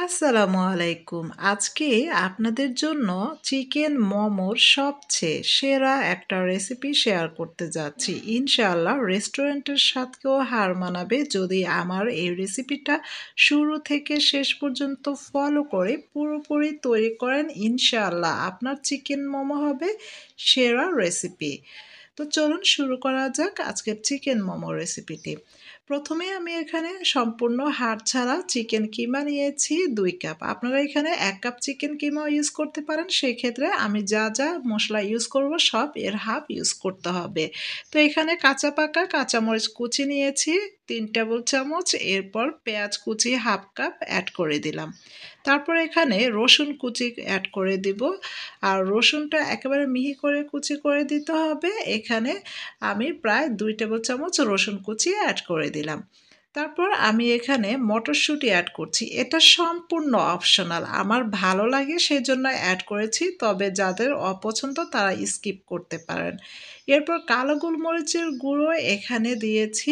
আসসালামু আলাইকুম। আজকে আপনাদের জন্য চিকেন মোমোর সবচেয়ে সেরা একটা রেসিপি শেয়ার করতে যাচ্ছি। ইনশাআল্লাহ রেস্টুরেন্টের স্বাদকেও হার মানাবে যদি আমার এই রেসিপিটা শুরু থেকে শেষ পর্যন্ত ফলো করে পুরোপুরি তৈরি করেন। ইনশাআল্লাহ আপনার চিকেন মোমো হবে সেরা রেসিপি। তো চলুন শুরু করা যাক আজকের চিকেন মোমো রেসিপিটি। প্রথমে আমি এখানে সম্পূর্ণ হাড় ছাড়া চিকেন কিমা নিয়েছি ২ কাপ। আপনারা এখানে ১ কাপ চিকেন কিমাও ইউজ করতে পারেন। সেক্ষেত্রে আমি যা মসলা ইউজ করব সব এর হাফ ইউজ করতে হবে। তো এখানে কাঁচা পাকা কাঁচামরিচ কুচি নিয়েছি ৩ টেবিল চামচ। এরপর পেঁয়াজ কুচি ১/২ কাপ অ্যাড করে দিলাম। তারপর এখানে রসুন কুচি অ্যাড করে দিব। আর রসুনটা একেবারে মিহি করে কুচি করে দিতে হবে। এখানে আমি প্রায় ২ টেবিল চামচ রসুন কুচি অ্যাড করে দিলাম। তারপর আমি এখানে মটরশুঁটি অ্যাড করছি। এটা সম্পূর্ণ অপশনাল। আমার ভালো লাগে সেজন্য অ্যাড করেছি। তবে যাদের অপছন্দ তারা স্কিপ করতে পারেন। এরপর কালো গোলমরিচের গুঁড়ো এখানে দিয়েছি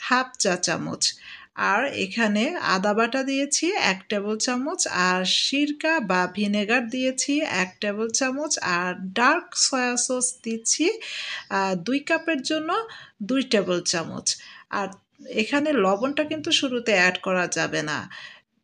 ১/২ চা চামচ। আর এখানে আদা বাটা দিয়েছি ১ টেবিল চামচ। আর সিরকা বা ভিনেগার দিয়েছি ১ টেবিল চামচ। আর ডার্ক সয়া সস দিচ্ছি ২ কাপের জন্য ২ টেবিল চামচ। আর এখানে লবণটা কিন্তু শুরুতে অ্যাড করা যাবে না।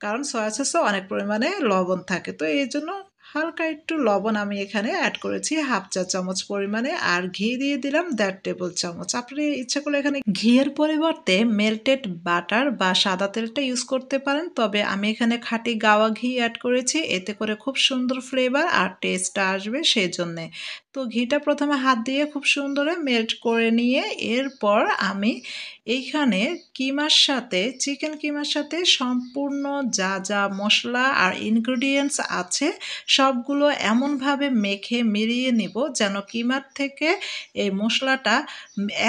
কারণ সয়া সসে অনেক পরিমাণে লবণ থাকে। তো এজন্য হালকা একটু লবণ আমি এখানে অ্যাড করেছি ১/২ চা চামচ পরিমাণে। আর ঘি দিয়ে দিলাম ১.৫ টেবিল চামচ। আপনি ইচ্ছা করলে এখানে ঘিয়ের পরিবর্তে মেল্টেড বাটার বা সাদা তেলটা ইউজ করতে পারেন। তবে আমি এখানে খাঁটি গাওয়া ঘি অ্যাড করেছি। এতে করে খুব সুন্দর ফ্লেভার আর টেস্টটা আসবে সেজন্যে। তো ঘিটা প্রথমে হাত দিয়ে খুব সুন্দরে মেল্ট করে নিয়ে এরপর আমি এইখানে চিকেন কিমার সাথে সম্পূর্ণ যা মসলা আর ইনগ্রিডিয়েন্টস আছে সবগুলো এমনভাবে মেখে মিলিয়ে নিব যেন কিমার থেকে এই মশলাটা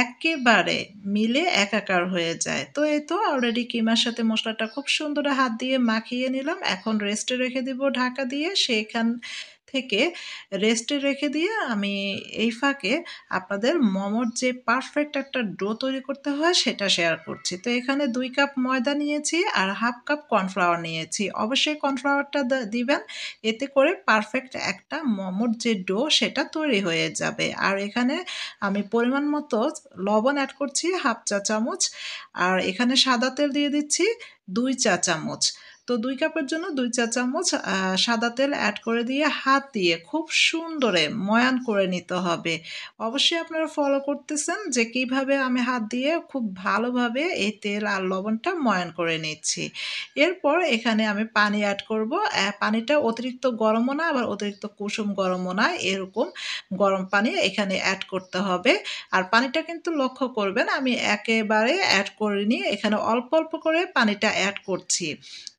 একেবারে মিলে একাকার হয়ে যায়। তো এই তো অলরেডি কিমার সাথে মশলাটা খুব সুন্দর হাত দিয়ে মাখিয়ে নিলাম। এখন রেস্টে রেখে দিব ঢাকা দিয়ে। সেখান থেকে রেস্টে রেখে দিয়ে আমি এই ফাঁকে আপনাদের মোমোর যে পারফেক্ট একটা ডো তৈরি করতে হয় সেটা শেয়ার করছি। তো এখানে ২ কাপ ময়দা নিয়েছি আর ১/২ কাপ কর্নফ্লাওয়ার নিয়েছি। অবশ্যই কর্নফ্লাওয়ারটা দিবেন। এতে করে পারফেক্ট একটা মোমোর যে ডো সেটা তৈরি হয়ে যাবে। আর এখানে আমি পরিমাণ মতো লবণ অ্যাড করছি ১/২ চা চামচ। আর এখানে সাদা তেল দিয়ে দিচ্ছি ২ চা চামচ। তো ২ কাপের জন্য ২ চা চামচ সাদা তেল অ্যাড করে দিয়ে হাত দিয়ে খুব সুন্দরে ময়ান করে নিতে হবে। অবশ্যই আপনারা ফলো করতেছেন যে কিভাবে আমি হাত দিয়ে খুব ভালোভাবে এই তেল আর লবণটা ময়ান করে নিচ্ছি। এরপর এখানে আমি পানি অ্যাড করব। পানিটা অতিরিক্ত গরমও না আবার অতিরিক্ত কুসুম গরমও না, এরকম গরম পানি এখানে অ্যাড করতে হবে। আর পানিটা কিন্তু লক্ষ্য করবেন আমি একেবারে অ্যাড করিনি। এখানে অল্প, অল্প করে পানিটা অ্যাড করছি।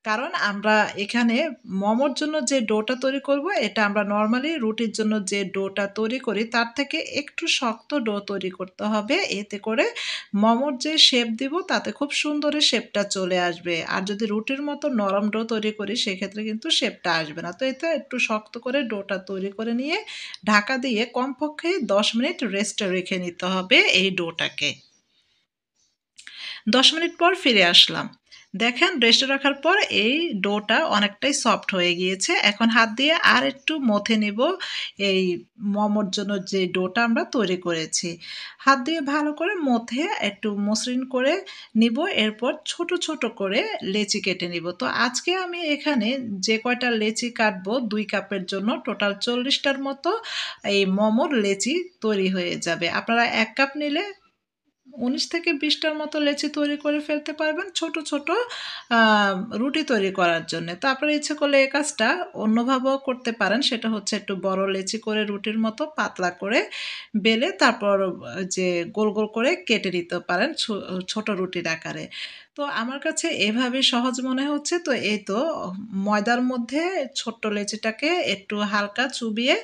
কারণ আমরা এখানে মোমোর জন্য যে ডোটা তৈরি করব এটা আমরা নরমালি রুটির জন্য যে ডোটা তৈরি করি তার থেকে একটু শক্ত ডো তৈরি করতে হবে। এতে করে মোমোর যে শেপ দিব তাতে খুব সুন্দর শেপটা চলে আসবে। আর যদি রুটির মতো নরম ডো তৈরি করি সেক্ষেত্রে কিন্তু শেপটা আসবে না। তো এতে একটু শক্ত করে ডোটা তৈরি করে নিয়ে ঢাকা দিয়ে কমপক্ষে ১০ মিনিট রেস্টে রেখে নিতে হবে এই ডোটাকে। ১০ মিনিট পর ফিরে আসলাম। দেখেন রেস্টে রাখার পর এই ডোটা অনেকটাই সফট হয়ে গিয়েছে। এখন হাত দিয়ে আর একটু মথে নিব এই মোমোর জন্য যে ডোটা আমরা তৈরি করেছি। হাত দিয়ে ভালো করে মথে একটু মসৃণ করে নিব। এরপর ছোট, ছোট করে লেচি কেটে নিব। তো আজকে আমি এখানে যে কয়টা লেচি কাটবো ২ কাপের জন্য টোটাল ৪০ টার মতো এই মোমোর লেচি তৈরি হয়ে যাবে। আপনারা ১ কাপ নিলে ১৯ থেকে ২০ টার মতো লেচি তৈরি করে ফেলতে পারবেন ছোট, ছোট আ রুটি তৈরি করার জন্যে। তো আপনারা ইচ্ছে করলে এই কাজটা অন্যভাবেও করতে পারেন। সেটা হচ্ছে একটু বড় লেচি করে রুটির মতো পাতলা করে বেলে তারপর যে গোল, গোল করে কেটে নিতে পারেন ছোট রুটির আকারে। তো আমার কাছে এভাবে সহজ মনে হচ্ছে। তো এই তো ময়দার মধ্যে ছোট্ট লেচিটাকে একটু হালকা চুবিয়ে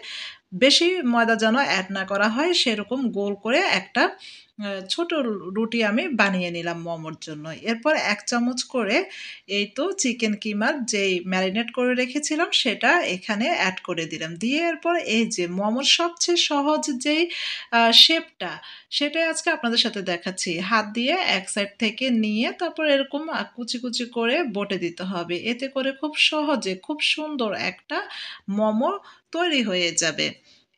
বেশি ময়দা যেন এড না করা হয় সেরকম গোল করে একটা ছোট রুটি আমি বানিয়ে নিলাম মোমোর জন্য। এরপর ১ চামচ করে এই তো চিকেন কিমার যেই ম্যারিনেট করে রেখেছিলাম সেটা এখানে এড করে দিলাম। দিয়ে এরপর এই যে মোমোর সবচেয়ে সহজ যেই শেপটা সেটাই আজকে আপনাদের সাথে দেখাচ্ছি। হাত দিয়ে এক সাইড থেকে নিয়ে তারপর এরকম কুচি, কুচি করে বঁটে দিতে হবে। এতে করে খুব সহজে খুব সুন্দর একটা মোমো তৈরি হয়ে যাবে।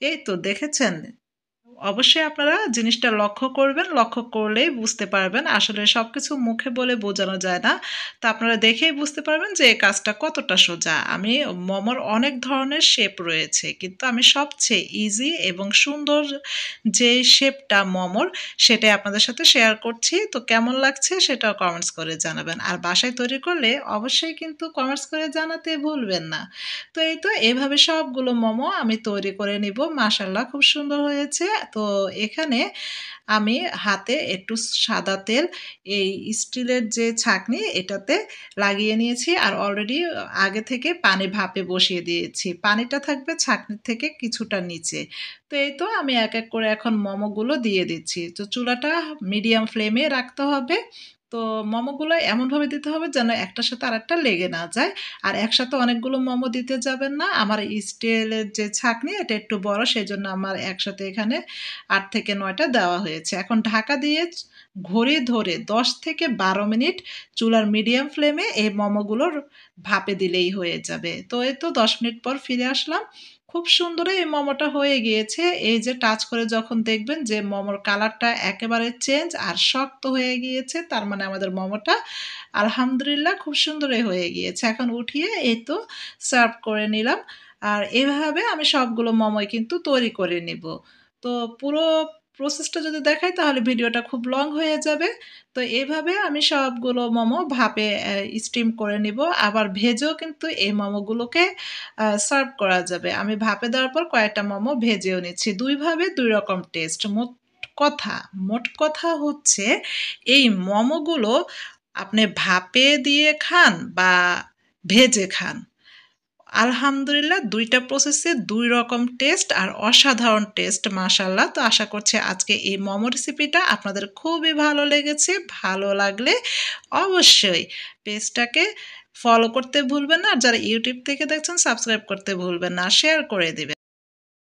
এই তো দেখেছেন? অবশ্যই আপনারা জিনিসটা লক্ষ্য করবেন। লক্ষ্য করলেই বুঝতে পারবেন। আসলে সবকিছু মুখে বলে বোঝানো যায় না। তো আপনারা দেখেই বুঝতে পারবেন যে এই কাজটা কতটা সোজা। আমি মোমোর অনেক ধরনের শেপ রয়েছে। কিন্তু আমি সবচেয়ে ইজি এবং সুন্দর যে শেপটা মোমোর সেটাই আপনাদের সাথে শেয়ার করছি। তো কেমন লাগছে সেটাও কমেন্টস করে জানাবেন। আর বাসায় তৈরি করলে অবশ্যই কিন্তু কমেন্টস করে জানাতে ভুলবেন না। তো এই তো এভাবে সবগুলো মোমো আমি তৈরি করে নিব। মাশাআল্লাহ খুব সুন্দর হয়েছে। তো এখানে আমি হাতে একটু সাদা তেল এই স্টিলের যে ছাঁকনি এটাতে লাগিয়ে নিয়েছি। আর অলরেডি আগে থেকে পানি ভাপে বসিয়ে দিয়েছি। পানিটা থাকবে ছাঁকনির থেকে কিছুটা নিচে। তো এই তো আমি এক, এক করে এখন মোমোগুলো দিয়ে দিচ্ছি। তো চুলাটা মিডিয়াম ফ্লেমে রাখতে হবে। তো মোমোগুলো এমনভাবে দিতে হবে যেন একটার সাথে আরেকটা লেগে না যায়। আর একসাথে অনেকগুলো মোমো দিতে যাবেন না। আমার স্টিলের যে ছাঁকনি এটা একটু বড় সেজন্য আমার একসাথে এখানে ৮ থেকে ৯ টা দেওয়া হয়েছে। এখন ঢাকা দিয়ে ঘড়ি ধরে ১০ থেকে ১২ মিনিট চুলার মিডিয়াম ফ্লেমে এই মোমোগুলোর ভাপে দিলেই হয়ে যাবে। তো এই তো ১০ মিনিট পর ফিরে আসলাম। খুব সুন্দর এই মোমোটা হয়ে গিয়েছে। এই যে টাচ করে যখন দেখবেন যে মোমোর কালারটা একেবারে চেঞ্জ আর শক্ত হয়ে গিয়েছে তার মানে আমাদের মোমোটা আলহামদুলিল্লাহ খুব সুন্দরই হয়ে গিয়েছে। এখন উঠিয়ে এই তো সার্ভ করে নিলাম। আর এভাবে আমি সবগুলো মোমোই কিন্তু তৈরি করে নিব। তো পুরো প্রসেসটা যদি দেখাই তাহলে ভিডিওটা খুব লং হয়ে যাবে। তো এভাবে আমি সবগুলো মোমো ভাপে স্টিম করে নিব। আবার ভেজেও কিন্তু এই মোমোগুলোকে সার্ভ করা যাবে। আমি ভাপে দেওয়ার পর কয়েকটা মোমো ভেজেও নিচ্ছি। ২ ভাবে ২ রকম টেস্ট। কথা মোট কথা হচ্ছে এই মোমোগুলো আপনি ভাপে দিয়ে খান বা ভেজে খান। আলহামদুলিল্লাহ ২ টা প্রসেসে ২ রকম টেস্ট আর অসাধারণ টেস্ট মাশাআল্লাহ। তো আশা করছি আজকে এই মোমো রেসিপিটা আপনাদের খুবই ভালো লেগেছে। ভালো লাগলে অবশ্যই পেজটাকে ফলো করতে ভুলবেন না। আর যারা YouTube থেকে দেখছেন সাবস্ক্রাইব করতে ভুলবেন না। শেয়ার করে দিবেন।